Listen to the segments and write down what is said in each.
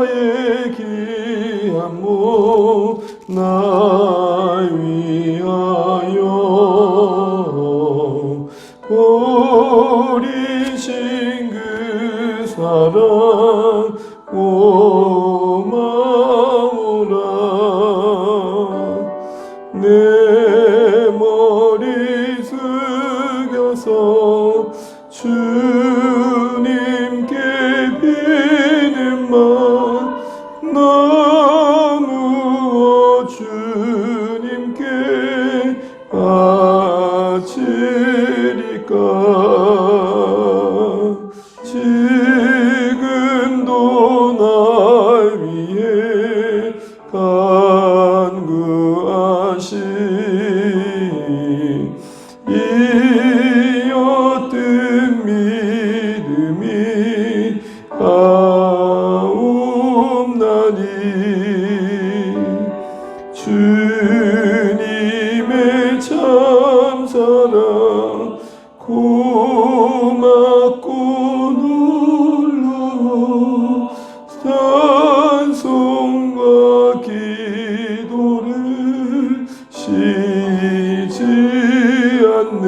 성자의 귀한 몸 날 위하여 버리신 그 사랑 고마워라. 내 머리 숙여서 주님께 비는만 나누어 주님께 바치리까. 지금도 날 위해 간구하신 이 어떤 믿음이 하옵나니 주님의 참사랑 고맙고 놀라워 찬송과 기도를 쉬지 않네.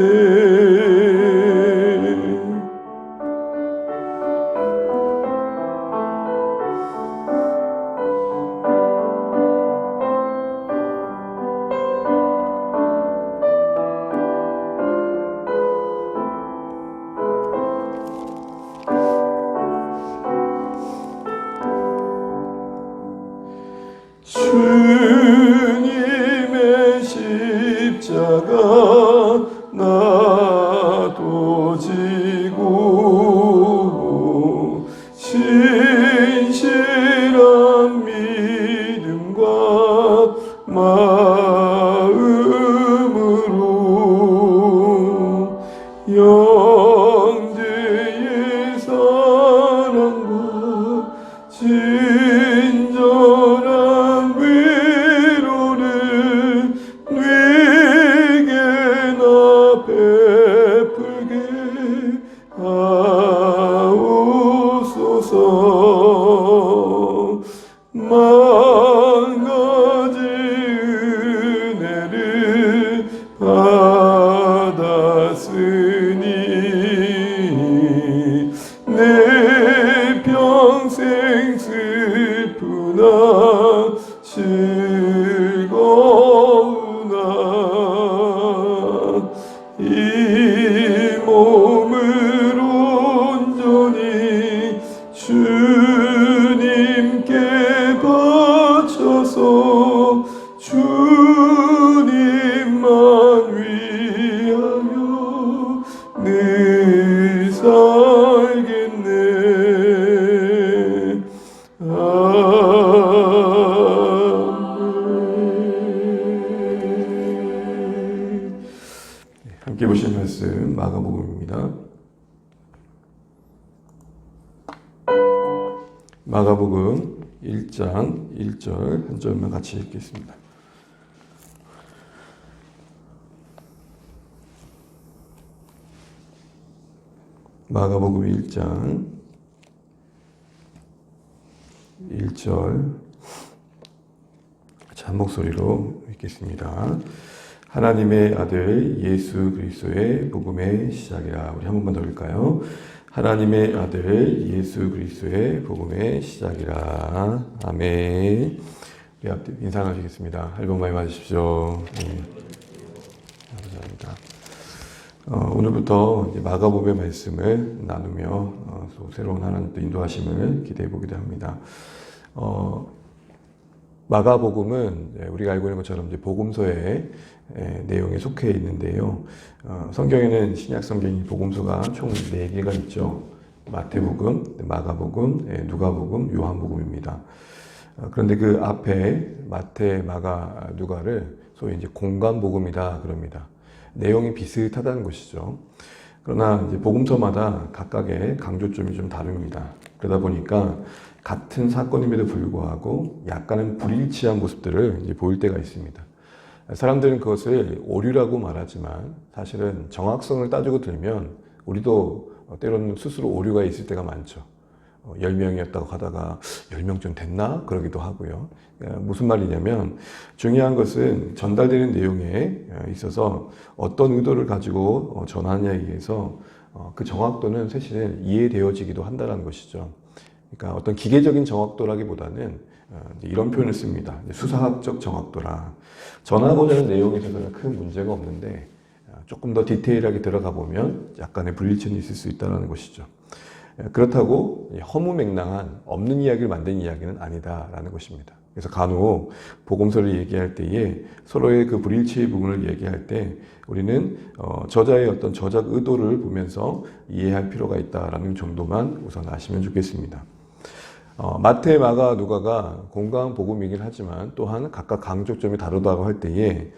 주님의 십자가 나도 지고 신실한 믿음과 마음으로 영제의 사랑과 진정한 위로를 네게 나 베풀게 하옵소서. 만 가지 은혜를 받았으니 내 평생 슬프나 즐거우나 이 몸을 온전히 주님께 바쳐서 주님만 위하여 늘 살겠네. 아멘. 함께 보실 말씀 마가복음입니다. 마가복음 1장 1절 한 절만 같이 읽겠습니다. 마가복음 1장 1절 한 목소리로 읽겠습니다. 하나님의 아들 예수 그리스도의 복음의 시작이라. 우리 한 번만 더 읽을까요? 하나님의 아들 예수 그리스도의 복음의 시작이라. 아멘. 우리 앞에 인사하시겠습니다. 할복 많이 받으십시오. 네. 감사합니다. 오늘부터 이제 마가복음의 말씀을 나누며 또 새로운 하나님 또 인도하심을 기대해 보기도 합니다. 마가복음은 우리가 알고 있는 것처럼 이제 복음서의 내용에 속해 있는데요. 성경에는 신약 성경이 복음서가 총 4개가 있죠. 마태복음, 마가복음, 누가복음, 요한복음입니다. 그런데 그 앞에 마태, 마가, 누가를 소위 이제 공관복음이다 그럽니다. 내용이 비슷하다는 것이죠. 그러나 이제 복음서마다 각각의 강조점이 좀 다릅니다. 그러다 보니까 같은 사건임에도 불구하고 약간은 불일치한 모습들을 이제 보일 때가 있습니다. 사람들은 그것을 오류라고 말하지만 사실은 정확성을 따지고 들면 우리도 때로는 스스로 오류가 있을 때가 많죠. 10명이었다고 하다가 10명 좀 됐나? 그러기도 하고요. 무슨 말이냐면 중요한 것은 전달되는 내용에 있어서 어떤 의도를 가지고 전하느냐에 의해서 그 정확도는 사실은 이해되어지기도 한다는 것이죠. 그러니까 어떤 기계적인 정확도라기보다는 이런 표현을 씁니다. 수사학적 정확도라. 전하고자 하는 내용에 있어서는 큰 문제가 없는데 조금 더 디테일하게 들어가 보면 약간의 불일치는 있을 수 있다는 것이죠. 그렇다고 허무맹랑한 없는 이야기를 만든 이야기는 아니다라는 것입니다. 그래서 간혹 복음서를 얘기할 때에 서로의 그 불일치의 부분을 얘기할 때 우리는 저자의 어떤 저작 의도를 보면서 이해할 필요가 있다라는 정도만 우선 아시면 좋겠습니다. 마태, 마가, 누가가 공강 복음이긴 하지만 또한 각각 강조점이 다르다고 할 때에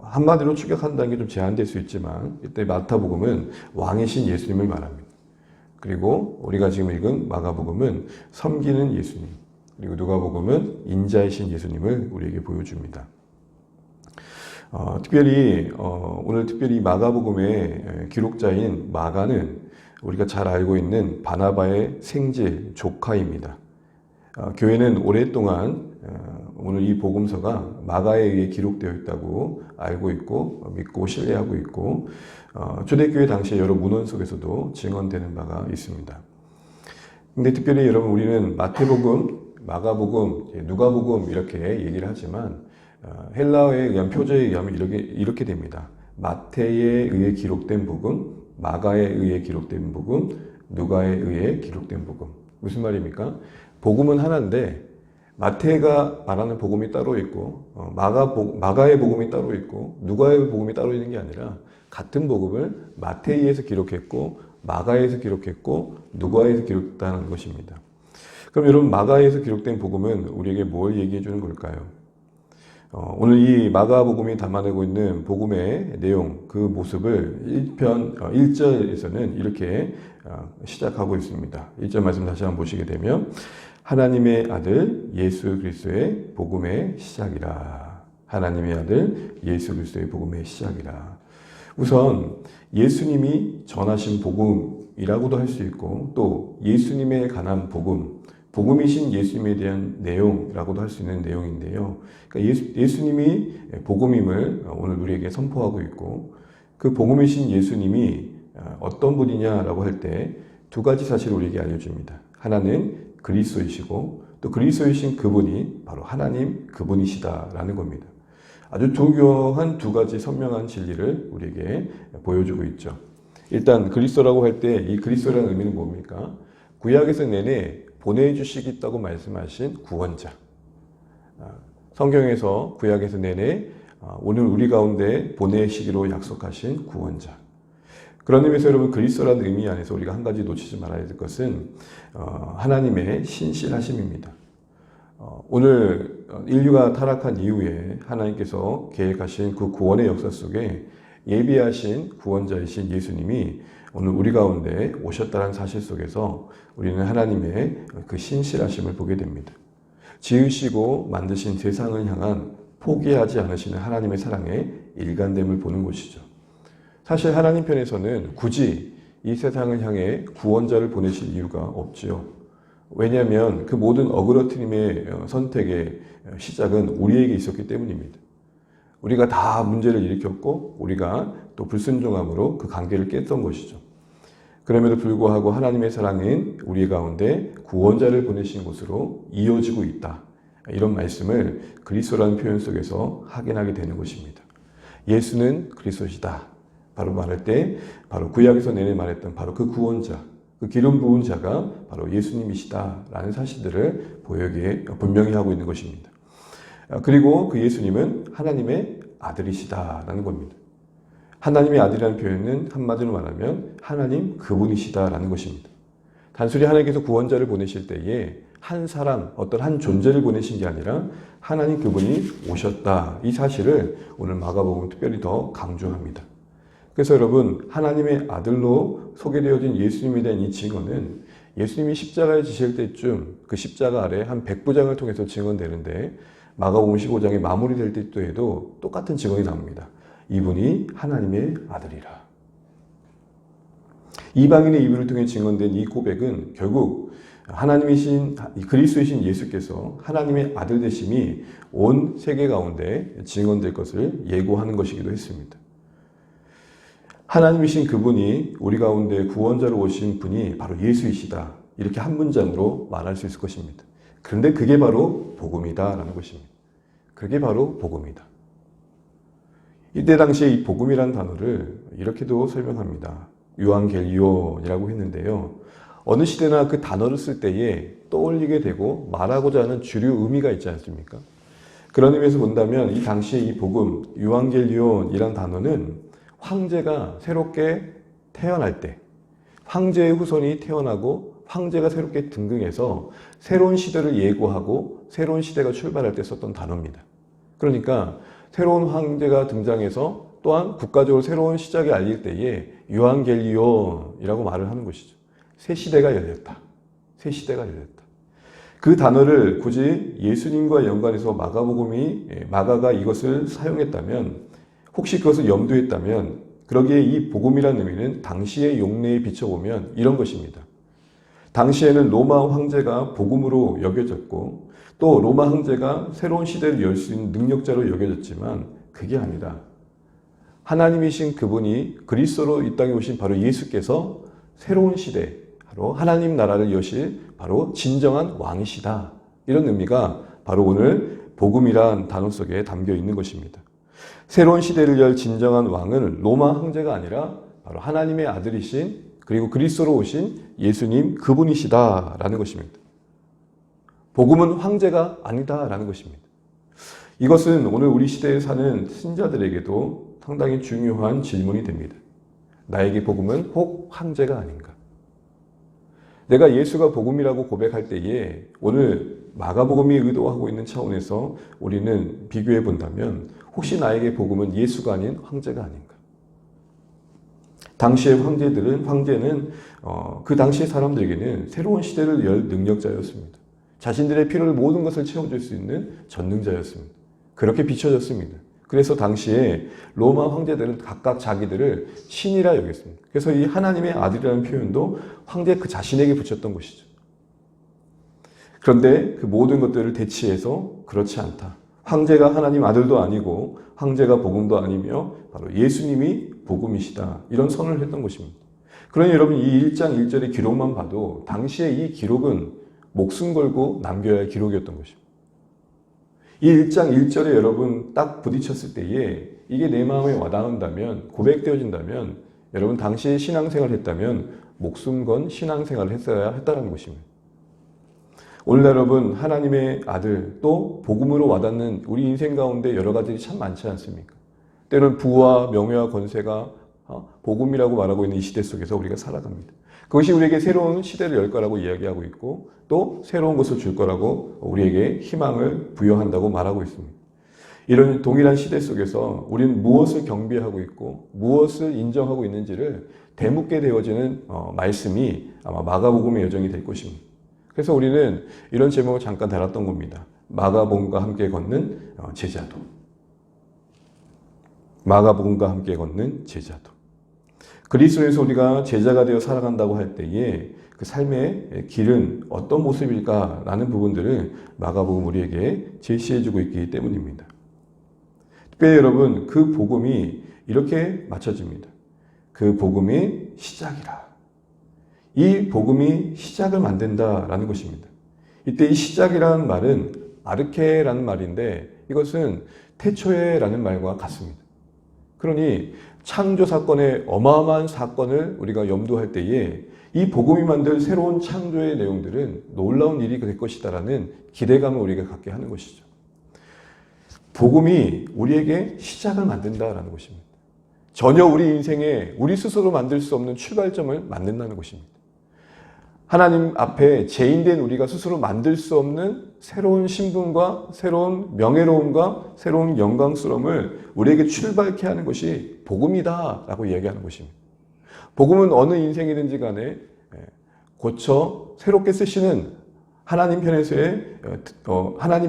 한마디로 추격한다는 게 좀 제한될 수 있지만 이때 마태복음은 왕이신 예수님을 말합니다. 그리고 우리가 지금 읽은 마가복음은 섬기는 예수님, 그리고 누가복음은 인자이신 예수님을 우리에게 보여줍니다. 오늘 특별히 마가복음의 기록자인 마가는 우리가 잘 알고 있는 바나바의 생제 조카입니다. 교회는 오랫동안 오늘 이 복음서가 마가에 의해 기록되어 있다고 알고 있고 믿고 신뢰하고 있고 초대교회 당시의 여러 문헌 속에서도 증언되는 바가 있습니다. 근데 특별히 여러분 우리는 마태복음, 마가복음, 누가복음 이렇게 얘기를 하지만 헬라어에 의한 표제에 의하면 이렇게 됩니다. 마태에 의해 기록된 복음, 마가에 의해 기록된 복음, 누가에 의해 기록된 복음. 무슨 말입니까? 복음은 하나인데 마태가 말하는 복음이 따로 있고 마가의 복음이 따로 있고 누가의 복음이 따로 있는 게 아니라 같은 복음을 마태에서 기록했고 마가에서 기록했고 누가에서 기록했다는 것입니다. 그럼 여러분 마가에서 기록된 복음은 우리에게 뭘 얘기해 주는 걸까요? 오늘 이 마가복음이 담아내고 있는 복음의 내용, 그 모습을 1절에서는 이렇게 시작하고 있습니다. 1절 말씀 다시 한번 보시게 되면 하나님의 아들 예수 그리스도의 복음의 시작이라. 하나님의 아들 예수 그리스도의 복음의 시작이라. 우선 예수님이 전하신 복음이라고도 할 수 있고 또 예수님에 관한 복음이신 예수님에 대한 내용이라고도 할 수 있는 내용인데요. 그러니까 예수님이 복음임을 오늘 우리에게 선포하고 있고 그 복음이신 예수님이 어떤 분이냐라고 할 때 두 가지 사실을 우리에게 알려줍니다. 하나는 그리스도이시고 또 그리스도이신 그분이 바로 하나님 그분이시다라는 겁니다. 아주 중요한 두 가지 선명한 진리를 우리에게 보여주고 있죠. 일단 그리스도라고 할 때 이 그리스도라는 의미는 뭡니까? 구약에서 내내 보내주시겠다고 말씀하신 구원자. 성경에서 구약에서 내내 오늘 우리 가운데 보내시기로 약속하신 구원자. 그런 의미에서 여러분 그리스도라는 의미 안에서 우리가 한 가지 놓치지 말아야 될 것은 하나님의 신실하심입니다. 오늘 인류가 타락한 이후에 하나님께서 계획하신 그 구원의 역사 속에 예비하신 구원자이신 예수님이 오늘 우리 가운데 오셨다는 사실 속에서 우리는 하나님의 그 신실하심을 보게 됩니다. 지으시고 만드신 세상을 향한 포기하지 않으시는 하나님의 사랑의 일관됨을 보는 것이죠. 사실 하나님 편에서는 굳이 이 세상을 향해 구원자를 보내실 이유가 없지요. 왜냐하면 그 모든 어그러뜨림의 선택의 시작은 우리에게 있었기 때문입니다. 우리가 다 문제를 일으켰고 우리가 또 불순종함으로 그 관계를 깼던 것이죠. 그럼에도 불구하고 하나님의 사랑은 우리 가운데 구원자를 보내신 곳으로 이어지고 있다. 이런 말씀을 그리스도라는 표현 속에서 확인하게 되는 것입니다. 예수는 그리스도시다. 바로 말할 때 바로 구약에서 내내 말했던 바로 그 구원자, 그 기름 부은 자가 바로 예수님이시다라는 사실들을 보여기에 분명히 하고 있는 것입니다. 그리고 그 예수님은 하나님의 아들이시다라는 겁니다. 하나님의 아들이라는 표현은 한마디로 말하면 하나님 그분이시다라는 것입니다. 단순히 하나님께서 구원자를 보내실 때에 한 사람, 어떤 한 존재를 보내신 게 아니라 하나님 그분이 오셨다. 이 사실을 오늘 마가복음 특별히 더 강조합니다. 그래서 여러분 하나님의 아들로 소개되어진 예수님에 대한 이 증언은 예수님이 십자가에 지실 때쯤 그 십자가 아래 한 백부장을 통해서 증언되는데 마가복음 15장이 마무리될 때에도 똑같은 증언이 나옵니다. 이분이 하나님의 아들이라. 이방인의 입을 통해 증언된 이 고백은 결국 하나님이신 그리스도이신 예수께서 하나님의 아들 되심이 온 세계 가운데 증언될 것을 예고하는 것이기도 했습니다. 하나님이신 그분이 우리 가운데 구원자로 오신 분이 바로 예수이시다. 이렇게 한 문장으로 말할 수 있을 것입니다. 그런데 그게 바로 복음이다라는 것입니다. 그게 바로 복음이다. 이때 당시에 이 복음이라는 단어를 이렇게도 설명합니다. 유앙겔리온이라고 했는데요. 어느 시대나 그 단어를 쓸 때에 떠올리게 되고 말하고자 하는 주류 의미가 있지 않습니까? 그런 의미에서 본다면 이 당시에 이 복음, 유앙겔리온이라는 단어는 황제가 새롭게 태어날 때, 황제의 후손이 태어나고 황제가 새롭게 등극해서 새로운 시대를 예고하고 새로운 시대가 출발할 때 썼던 단어입니다. 그러니까 새로운 황제가 등장해서 또한 국가적으로 새로운 시작이 알릴 때에 유앙겔리온이라고 말을 하는 것이죠. 새 시대가 열렸다. 새 시대가 열렸다. 그 단어를 굳이 예수님과 연관해서 마가가 이것을 사용했다면, 혹시 그것을 염두했다면, 그러기에 이 복음이라는 의미는 당시의 용례에 비춰보면 이런 것입니다. 당시에는 로마 황제가 복음으로 여겨졌고 또 로마 황제가 새로운 시대를 열 수 있는 능력자로 여겨졌지만 그게 아니라 하나님이신 그분이 그리스도로 이 땅에 오신 바로 예수께서 새로운 시대, 바로 하나님 나라를 여실 바로 진정한 왕이시다. 이런 의미가 바로 오늘 복음이란 단어 속에 담겨 있는 것입니다. 새로운 시대를 열 진정한 왕은 로마 황제가 아니라 바로 하나님의 아들이신 그리고 그리스도로 오신 예수님 그분이시다라는 것입니다. 복음은 황제가 아니다라는 것입니다. 이것은 오늘 우리 시대에 사는 신자들에게도 상당히 중요한 질문이 됩니다. 나에게 복음은 혹 황제가 아닌가? 내가 예수가 복음이라고 고백할 때에 오늘 마가복음이 의도하고 있는 차원에서 우리는 비교해 본다면 혹시 나에게 복음은 예수가 아닌 황제가 아닌가? 당시의 황제는 그 당시의 사람들에게는 새로운 시대를 열 능력자였습니다. 자신들의 필요를 모든 것을 채워줄 수 있는 전능자였습니다. 그렇게 비춰졌습니다. 그래서 당시에 로마 황제들은 각각 자기들을 신이라 여겼습니다. 그래서 이 하나님의 아들이라는 표현도 황제 그 자신에게 붙였던 것이죠. 그런데 그 모든 것들을 대치해서 그렇지 않다. 황제가 하나님 아들도 아니고 황제가 복음도 아니며 바로 예수님이 복음이시다. 이런 선언을 했던 것입니다. 그러니 여러분 이 1장 1절의 기록만 봐도 당시에 이 기록은 목숨 걸고 남겨야 할 기록이었던 것입니다. 이 1장 1절에 여러분 딱 부딪혔을 때에 이게 내 마음에 와닿는다면, 고백되어진다면 여러분 당시에 신앙생활을 했다면 목숨 건 신앙생활을 했어야 했다는 것입니다. 오늘 여러분 하나님의 아들 또 복음으로 와닿는 우리 인생 가운데 여러 가지들이 참 많지 않습니까? 때로는 부와 명예와 권세가 복음이라고 말하고 있는 이 시대 속에서 우리가 살아갑니다. 그것이 우리에게 새로운 시대를 열 거라고 이야기하고 있고 또 새로운 것을 줄 거라고 우리에게 희망을 부여한다고 말하고 있습니다. 이런 동일한 시대 속에서 우리는 무엇을 경배하고 있고 무엇을 인정하고 있는지를 되묻게 되어지는 말씀이 아마 마가복음의 여정이 될 것입니다. 그래서 우리는 이런 제목을 잠깐 달았던 겁니다. 마가복음과 함께 걷는 제자도. 마가복음과 함께 걷는 제자도. 그리스도에서 우리가 제자가 되어 살아간다고 할 때에 그 삶의 길은 어떤 모습일까라는 부분들을 마가복음 우리에게 제시해주고 있기 때문입니다. 특별히 여러분 그 복음이 이렇게 맞춰집니다. 그 복음이 시작이라. 이 복음이 시작을 만든다라는 것입니다. 이때 이 시작이라는 말은 아르케라는 말인데 이것은 태초에라는 말과 같습니다. 그러니 창조 사건의 어마어마한 사건을 우리가 염두할 때에 이 복음이 만들 새로운 창조의 내용들은 놀라운 일이 될 것이다라는 기대감을 우리가 갖게 하는 것이죠. 복음이 우리에게 시작을 만든다라는 것입니다. 전혀 우리 인생에 우리 스스로 만들 수 없는 출발점을 만든다는 것입니다. 하나님 앞에 죄인된 우리가 스스로 만들 수 없는 새로운 신분과 새로운 명예로움과 새로운 영광스러움을 우리에게 출발케 하는 것이 복음이다 라고 이야기하는 것입니다. 복음은 어느 인생이든지 간에 고쳐 새롭게 쓰시는 하나님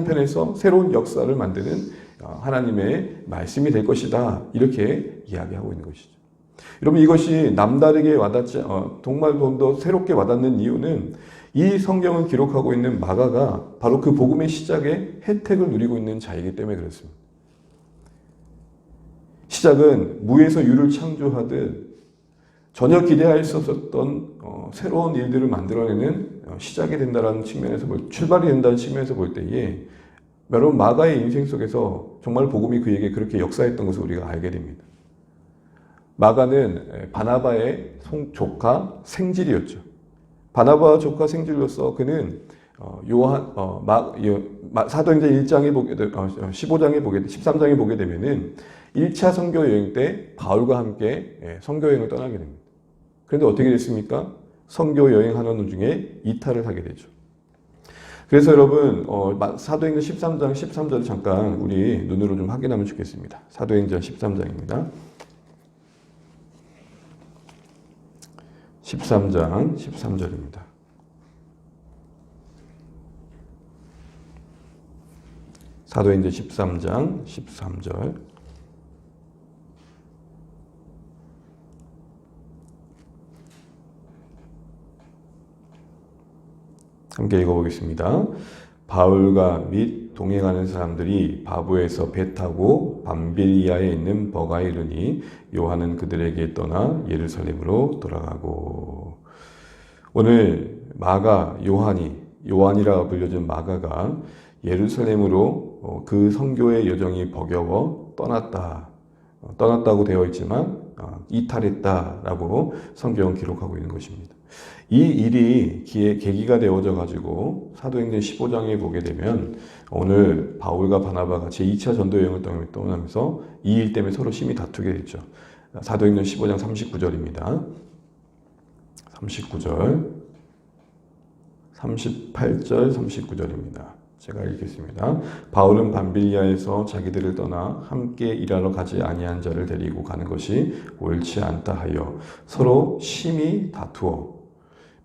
편에서 새로운 역사를 만드는 하나님의 말씀이 될 것이다. 이렇게 이야기하고 있는 것이죠. 여러분, 이것이 남다르게 와닿지, 정말 좀 더 새롭게 와닿는 이유는 이 성경을 기록하고 있는 마가가 바로 그 복음의 시작에 혜택을 누리고 있는 자이기 때문에 그렇습니다. 시작은 무에서 유를 창조하듯 전혀 기대할 수 없었던 새로운 일들을 만들어내는 시작이 된다는 측면에서 출발이 된다는 측면에서 볼 때에 여러분, 마가의 인생 속에서 정말 복음이 그에게 그렇게 역사했던 것을 우리가 알게 됩니다. 마가는 바나바의 조카 생질이었죠. 바나바와 조카 생질로서 그는 사도행전 1장에 보게 15장에 보게 13장에 보게 되면은 1차 선교 여행 때 바울과 함께 선교 여행을 떠나게 됩니다. 그런데 어떻게 됐습니까? 선교 여행하는 도중에 이탈을 하게 되죠. 그래서 여러분, 사도행전 13장 13절을 잠깐 우리 눈으로 좀 확인하면 좋겠습니다. 사도행전 13장입니다. 13장 13절입니다. 사도행전 13장 13절. 함께 읽어보겠습니다. 바울과 및 동행하는 사람들이 바보에서 배 타고 밤빌리아에 있는 버가에 이르니 요한은 그들에게 떠나 예루살렘으로 돌아가고. 오늘 마가 요한이라 불려진 마가가 예루살렘으로 그 선교의 여정이 버겨워 떠났다고 되어 있지만 이탈했다라고 성경은 기록하고 있는 것입니다. 이 일이 계기가 되어져 가지고 사도행전 15장에 보게 되면 오늘 바울과 바나바가 제2차 전도 여행을 떠나면서 이 일 때문에 서로 심히 다투게 됐죠. 사도행전 15장 39절입니다. 39절, 38절, 39절입니다. 제가 읽겠습니다. 바울은 밤빌리아에서 자기들을 떠나 함께 일하러 가지 아니한 자를 데리고 가는 것이 옳지 않다 하여 서로 심히 다투어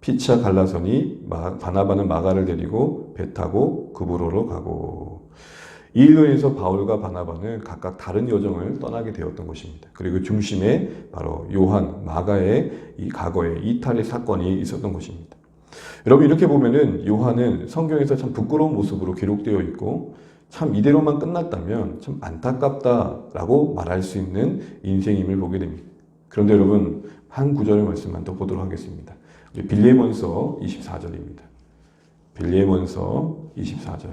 피차 갈라서니 바나바는 마가를 데리고 배 타고 그브로로 가고. 이 일로 인해서 바울과 바나바는 각각 다른 여정을 떠나게 되었던 것입니다. 그리고 중심에 바로 요한, 마가의 이 과거의 이탈의 사건이 있었던 것입니다. 여러분, 이렇게 보면은 요한은 성경에서 참 부끄러운 모습으로 기록되어 있고 참 이대로만 끝났다면 참 안타깝다라고 말할 수 있는 인생임을 보게 됩니다. 그런데 여러분, 한 구절의 말씀만 더 보도록 하겠습니다. 빌레몬서 24절입니다. 빌레몬서 24절.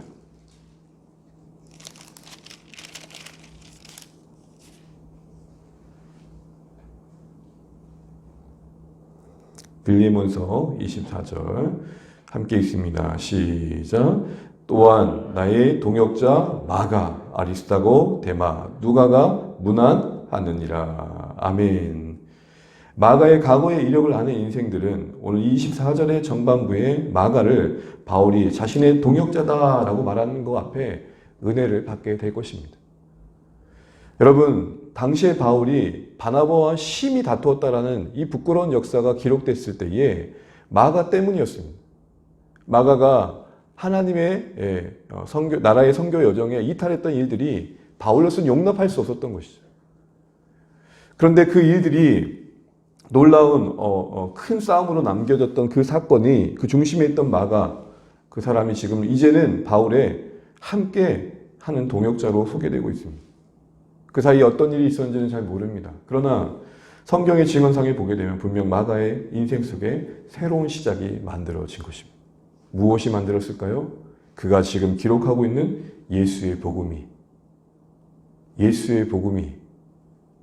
빌레몬서 24절 함께 읽습니다. 시작. 또한 나의 동역자 마가, 아리스타고, 데마, 누가가 문안하느니라. 아멘. 마가의 과거의 이력을 아는 인생들은 오늘 24절의 전반부에 마가를 바울이 자신의 동역자다라고 말하는 것 앞에 은혜를 받게 될 것입니다. 여러분, 당시에 바울이 바나바와 심히 다투었다라는 이 부끄러운 역사가 기록됐을 때에 마가 때문이었습니다. 마가가 하나님의 나라의 선교 여정에 이탈했던 일들이 바울로서는 용납할 수 없었던 것이죠. 그런데 그 일들이 놀라운 큰 싸움으로 남겨졌던 그 사건이 그 중심에 있던 마가, 그 사람이 지금 이제는 바울의 함께 하는 동역자로 소개되고 있습니다. 그 사이에 어떤 일이 있었는지는 잘 모릅니다. 그러나 성경의 증언상에 보게 되면 분명 마가의 인생 속에 새로운 시작이 만들어진 것입니다. 무엇이 만들었을까요? 그가 지금 기록하고 있는 예수의 복음이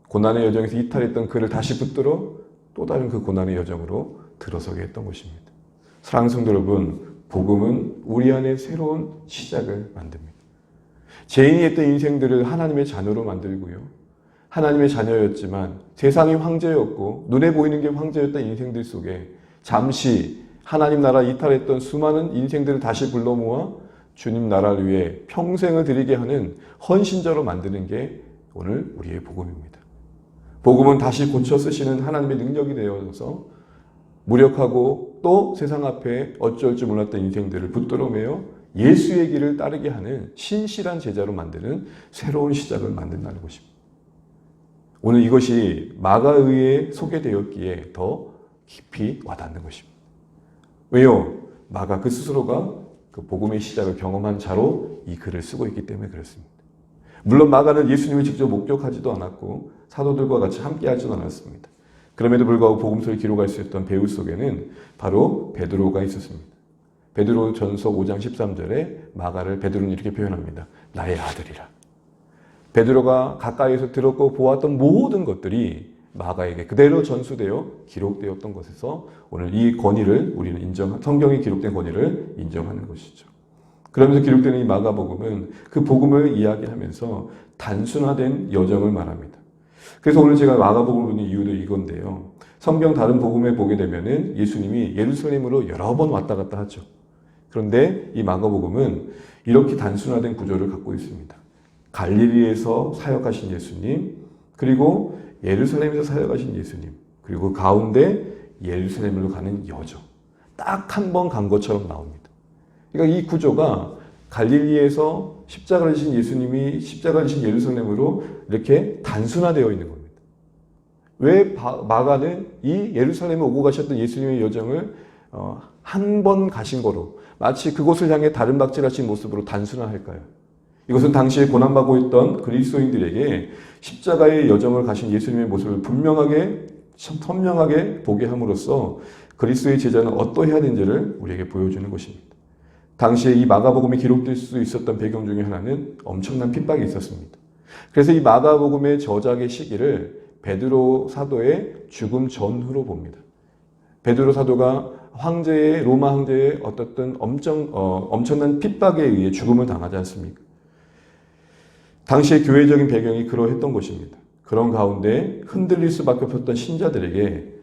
고난의 여정에서 이탈했던 그를 다시 붙들어 또 다른 그 고난의 여정으로 들어서게 했던 것입니다. 사랑하는 성도 여러분, 복음은 우리 안에 새로운 시작을 만듭니다. 죄인이 했던 인생들을 하나님의 자녀로 만들고요. 하나님의 자녀였지만 세상이 황제였고 눈에 보이는 게 황제였던 인생들 속에 잠시 하나님 나라 이탈했던 수많은 인생들을 다시 불러 모아 주님 나라를 위해 평생을 드리게 하는 헌신자로 만드는 게 오늘 우리의 복음입니다. 복음은 다시 고쳐 쓰시는 하나님의 능력이 되어서 무력하고 또 세상 앞에 어쩔 줄 몰랐던 인생들을 붙들어매어 예수의 길을 따르게 하는 신실한 제자로 만드는 새로운 시작을 만든다는 것입니다. 오늘 이것이 마가의에 소개되었기에 더 깊이 와닿는 것입니다. 왜요? 마가 그 스스로가 그 복음의 시작을 경험한 자로 이 글을 쓰고 있기 때문에 그렇습니다. 물론 마가는 예수님을 직접 목격하지도 않았고 사도들과 같이 함께하지도 않았습니다. 그럼에도 불구하고 복음서를 기록할 수 있던 배우 속에는 바로 베드로가 있었습니다. 베드로 전서 5장 13절에 마가를 베드로는 이렇게 표현합니다. 나의 아들이라. 베드로가 가까이에서 들었고 보았던 모든 것들이 마가에게 그대로 전수되어 기록되었던 것에서 오늘 이 권위를 우리는 성경에 기록된 권위를 인정하는 것이죠. 그러면서 기록되는 이 마가복음은 그 복음을 이야기하면서 단순화된 여정을 말합니다. 그래서 오늘 제가 마가복음을 보는 이유도 이건데요. 성경 다른 복음에 보게 되면은 예수님이 예루살렘으로 여러 번 왔다 갔다 하죠. 그런데 이 마가복음은 이렇게 단순화된 구조를 갖고 있습니다. 갈릴리에서 사역하신 예수님, 그리고 예루살렘에서 사역하신 예수님, 그리고 가운데 예루살렘으로 가는 여정. 딱 한 번 간 것처럼 나옵니다. 그러니까 이 구조가 갈릴리에서 십자가를 지신 예수님이 십자가를 지신 예루살렘으로 이렇게 단순화되어 있는 겁니다. 왜 마가는 이 예루살렘에 오고 가셨던 예수님의 여정을 한 번 가신 거로 마치 그곳을 향해 다른 박질하신 모습으로 단순화할까요? 이것은 당시에 고난받고 있던 그리스도인들에게 십자가의 여정을 가신 예수님의 모습을 분명하게 선명하게 보게 함으로써 그리스도의 제자는 어떠해야 되는지를 우리에게 보여주는 것입니다. 당시에 이 마가복음이 기록될 수 있었던 배경 중에 하나는 엄청난 핍박이 있었습니다. 그래서 이 마가복음의 저작의 시기를 베드로 사도의 죽음 전후로 봅니다. 베드로 사도가 로마 황제의 어떻든 엄청난 핍박에 의해 죽음을 당하지 않습니까? 당시의 교회적인 배경이 그러했던 것입니다. 그런 가운데 흔들릴 수밖에 없었던 신자들에게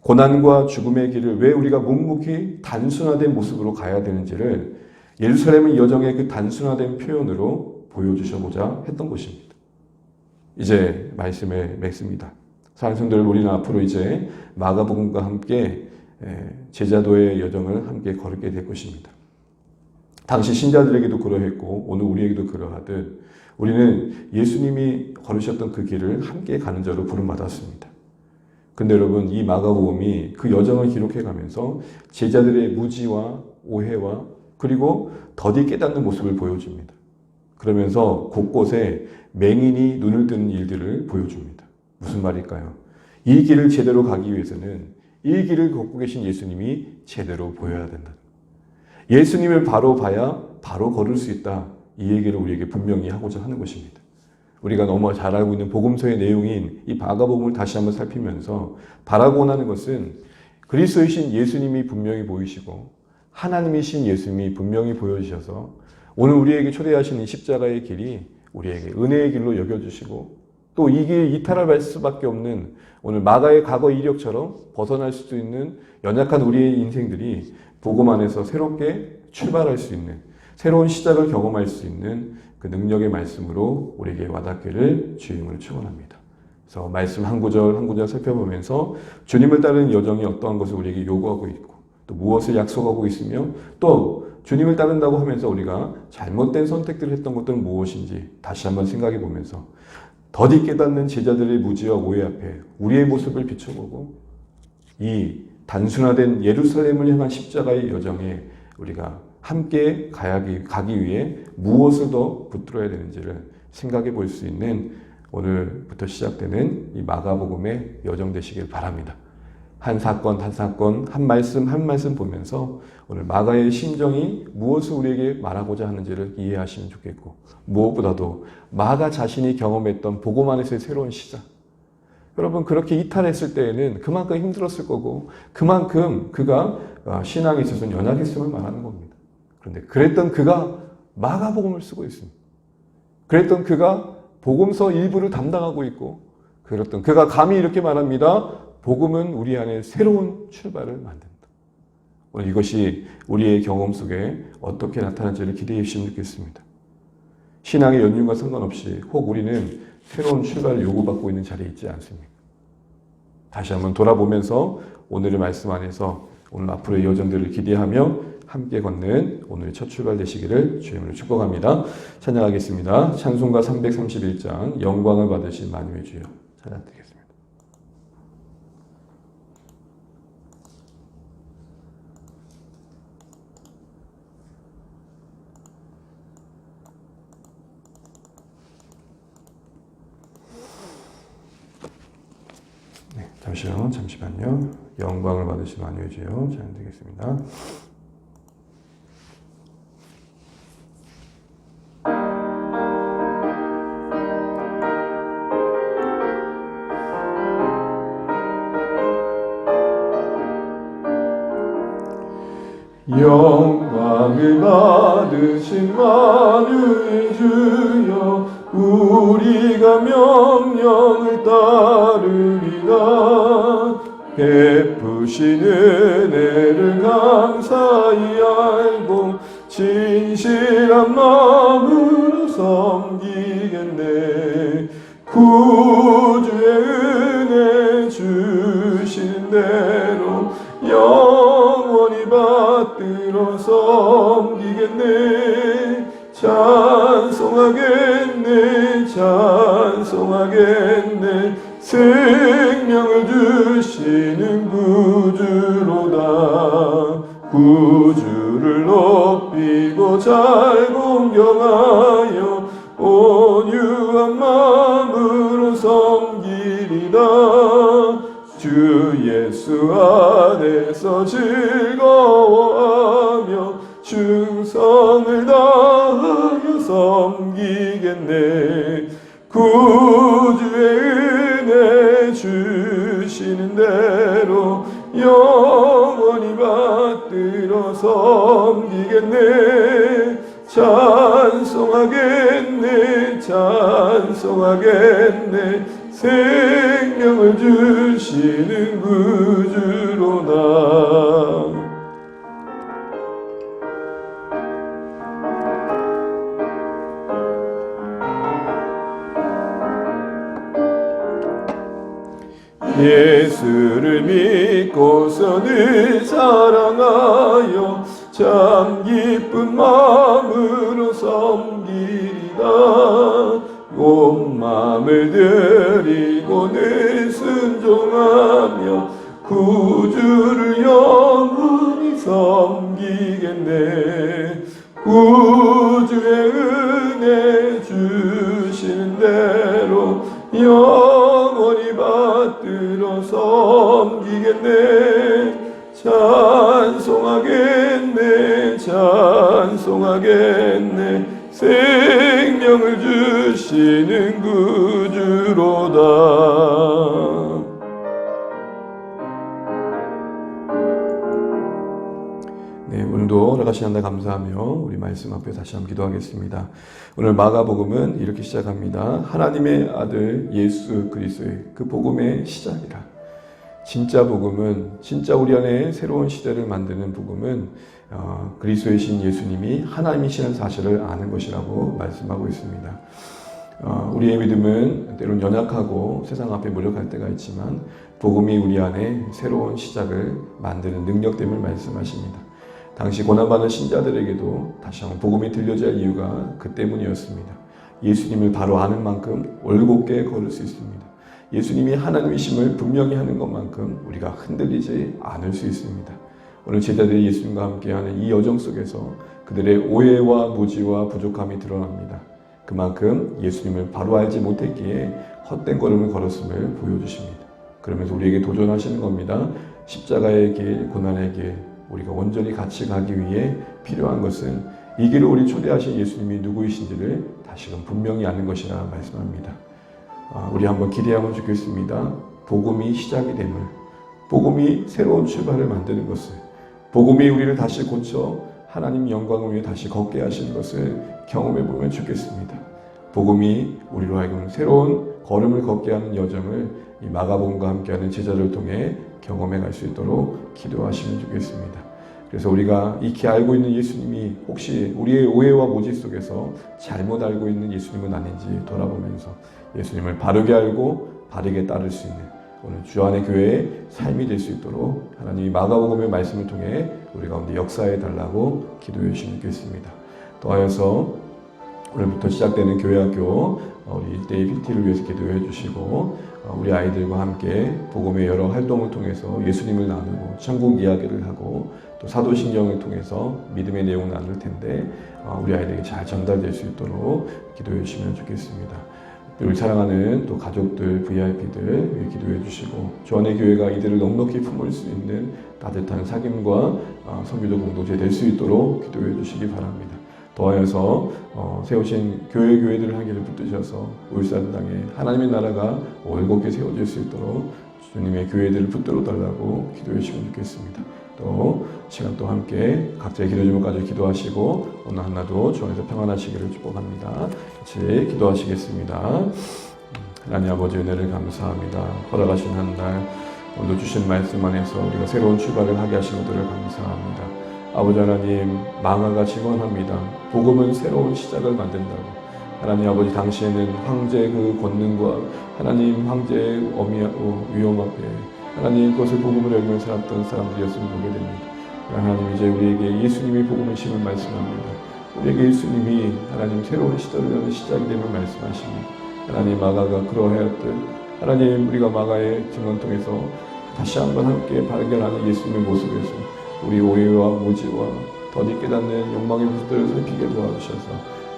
고난과 죽음의 길을 왜 우리가 묵묵히 단순화된 모습으로 가야 되는지를 예루살렘의 여정의 그 단순화된 표현으로 보여주셔보자 했던 것입니다. 이제 말씀에 맺습니다. 사랑하는 성도들, 우리는 앞으로 이제 마가복음과 함께 제자도의 여정을 함께 걸게 될 것입니다. 당시 신자들에게도 그러했고 오늘 우리에게도 그러하듯 우리는 예수님이 걸으셨던 그 길을 함께 가는 자로 부름받았습니다. 근데 여러분, 이 마가복음이 그 여정을 기록해가면서 제자들의 무지와 오해와 그리고 더디 깨닫는 모습을 보여줍니다. 그러면서 곳곳에 맹인이 눈을 뜨는 일들을 보여줍니다. 무슨 말일까요? 이 길을 제대로 가기 위해서는 이 길을 걷고 계신 예수님이 제대로 보여야 된다. 예수님을 바로 봐야 바로 걸을 수 있다. 이 얘기를 우리에게 분명히 하고자 하는 것입니다. 우리가 너무 잘 알고 있는 복음서의 내용인 이 마가복음을 다시 한번 살피면서 바라고 원하는 것은 그리스도이신 예수님이 분명히 보이시고 하나님이신 예수님이 분명히 보여주셔서 오늘 우리에게 초대하시는 십자가의 길이 우리에게 은혜의 길로 여겨주시고 또 이 길 이탈할 수밖에 없는 오늘 마가의 과거 이력처럼 벗어날 수도 있는 연약한 우리의 인생들이 복음 안에서 새롭게 출발할 수 있는 새로운 시작을 경험할 수 있는 그 능력의 말씀으로 우리에게 와닿기를 주임으로 축원합니다. 그래서 말씀 한 구절 한 구절 살펴보면서 주님을 따르는 여정이 어떠한 것을 우리에게 요구하고 있고 또 무엇을 약속하고 있으며 또 주님을 따른다고 하면서 우리가 잘못된 선택들을 했던 것들은 무엇인지 다시 한번 생각해 보면서 더디 깨닫는 제자들의 무지와 오해 앞에 우리의 모습을 비춰보고 이 단순화된 예루살렘을 향한 십자가의 여정에 우리가 함께 가기 위해 무엇을 더 붙들어야 되는지를 생각해 볼 수 있는 오늘부터 시작되는 이 마가복음의 여정 되시길 바랍니다. 한 사건 한 사건 한 말씀 보면서 오늘 마가의 심정이 무엇을 우리에게 말하고자 하는지를 이해하시면 좋겠고 무엇보다도 마가 자신이 경험했던 복음 안에서의 새로운 시작. 여러분 그렇게 이탈했을 때에는 그만큼 힘들었을 거고 그만큼 그가 신앙에 있어서는 연약했음을 말하는 겁니다. 그런데 그랬던 그가 마가복음을 쓰고 있습니다. 그랬던 그가 복음서 일부를 담당하고 있고 그랬던 그가 감히 이렇게 말합니다. 복음은 우리 안에 새로운 출발을 만든다. 오늘 이것이 우리의 경험 속에 어떻게 나타날지를 기대해 주시면 좋겠습니다. 신앙의 연륜과 상관없이 혹 우리는 새로운 출발을 요구받고 있는 자리에 있지 않습니까? 다시 한번 돌아보면서 오늘의 말씀 안에서 오늘 앞으로의 여정들을 기대하며 함께 걷는 오늘의 첫 출발 되시기를 주님으로 축복합니다. 찬양하겠습니다. 찬송가 331장 영광을 받으신 만유의 주여 찬양드리겠습니다. 네, 잠시만요. 영광을 받으신 만유의 주여 찬양드리겠습니다. 영광을 받으신 만유의 주여 우리가 명령을 따르리라. 베푸신 은혜를 감사히 알고 진실한 마음으로 섬기겠네. 구주의 은혜 주신 대로 영원히 받들어 섬기겠네. 찬송하겠네. 생명을 주시는 구주로다. 구주를 높이고 잘 공경하여 온유한 마음으로 섬기리라. 주 예수 안에서 즐거워하며 충성을 다하여 섬기겠네. 구주의 은혜 주시는 대로 영원히 받들어 섬기겠네. 찬송하겠네. 생명을 주시는 구주로다. 예수를 믿고서 늘 사랑하여 참 기쁜 마음으로 섬기리라. 온 마음을 드리고 늘 순종하며 구주를 영원히 섬기겠네. 구주의 은혜 주시는 대로 영원히 받들어 섬기겠네. 찬송하겠네. 생명을 주시는 구주로다. 네, 오늘도 허락하시는데 감사하며 우리 말씀 앞에 다시 한번 기도하겠습니다. 오늘 마가복음은 이렇게 시작합니다. 하나님의 아들 예수 그리스도의 그 복음의 시작이라. 진짜 복음은, 진짜 우리 안에 새로운 시대를 만드는 복음은 그리스도의 신 예수님이 하나님이시는 사실을 아는 것이라고 말씀하고 있습니다. 우리의 믿음은 때론 연약하고 세상 앞에 무력할 때가 있지만 복음이 우리 안에 새로운 시작을 만드는 능력됨을 말씀하십니다. 당시 고난받는 신자들에게도 다시 한번 복음이 들려져야 할 이유가 그 때문이었습니다. 예수님을 바로 아는 만큼 올곧게 걸을 수 있습니다. 예수님이 하나님이심을 분명히 하는 것만큼 우리가 흔들리지 않을 수 있습니다. 오늘 제자들이 예수님과 함께하는 이 여정 속에서 그들의 오해와 무지와 부족함이 드러납니다. 그만큼 예수님을 바로 알지 못했기에 헛된 걸음을 걸었음을 보여주십니다. 그러면서 우리에게 도전하시는 겁니다. 십자가의 길, 고난의 길, 우리가 온전히 같이 가기 위해 필요한 것은 이 길을 우리 초대하신 예수님이 누구이신지를 다시금 분명히 아는 것이라 말씀합니다. 우리 한번 기대하면 좋겠습니다. 복음이 시작이 됨을, 복음이 새로운 출발을 만드는 것을, 복음이 우리를 다시 고쳐 하나님 영광을 위해 다시 걷게 하시는 것을 경험해 보면 좋겠습니다. 복음이 우리로 하여금 새로운 걸음을 걷게 하는 여정을 이 마가복음과 함께하는 제자를 통해 경험해 갈 수 있도록 기도하시면 좋겠습니다. 그래서 우리가 익히 알고 있는 예수님이 혹시 우리의 오해와 모지 속에서 잘못 알고 있는 예수님은 아닌지 돌아보면서 예수님을 바르게 알고 바르게 따를 수 있는 오늘 주 안의 교회의 삶이 될 수 있도록 하나님이 마가복음의 말씀을 통해 우리 가운데 역사해 달라고 기도해 주시면 좋겠습니다. 더하여서 오늘부터 시작되는 교회학교 우리 일대의 PT를 위해서 기도해 주시고 우리 아이들과 함께 복음의 여러 활동을 통해서 예수님을 나누고 천국 이야기를 하고 또 사도신경을 통해서 믿음의 내용을 나눌 텐데 우리 아이들에게 잘 전달될 수 있도록 기도해 주시면 좋겠습니다. 우리 사랑하는 또 가족들, VIP들 기도해 주시고 주 안의 교회가 이들을 넉넉히 품을 수 있는 따뜻한 사귐과 선교적 공동체 될 수 있도록 기도해 주시기 바랍니다. 더하여서 세우신 교회들을 한 길을 붙드셔서 울산 땅에 하나님의 나라가 올곧게 세워질 수 있도록 주님의 교회들을 붙들어 달라고 기도해 주시면 좋겠습니다. 또 시간 또 함께 각자의 기도 제목까지 기도하시고 오늘 하나도 주 안에서 평안하시기를 축복합니다. 같이 기도하시겠습니다. 하나님 아버지 은혜를 감사합니다. 허락하신 한 달 오늘 주신 말씀 안에서 우리가 새로운 출발을 하게 하신 것들을 감사합니다. 아버지 하나님 망아가 증언합니다. 복음은 새로운 시작을 만든다고. 하나님 아버지 당시에는 황제의 그 권능과 하나님 황제의 위험 앞에 하나님 그것을 복음을 열며 살았던 사람들이었음을 보게 됩니다. 하나님 이제 우리에게 예수님이 복음이심을 말씀합니다. 우리에게 예수님이 하나님 새로운 시대를 여는 시작이 됨을 말씀하십니다. 하나님 마가가 그러하였듯 하나님 우리가 마가의 증언 통해서 다시 한번 함께 발견하는 예수님의 모습에서 우리 오해와 무지와 더디 깨닫는 욕망의 모습들을 살피게 도와주셔서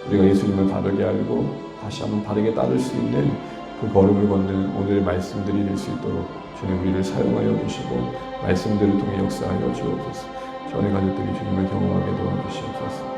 우리가 예수님을 바르게 알고 다시 한번 바르게 따를 수 있는 그 걸음을 걷는 오늘의 말씀들이 될 수 있도록 주님 우리를 사용하여 주시고 말씀들을 통해 역사하여 주옵소서. 전의 가족들이 주님을 경험하게 도와주시옵소서.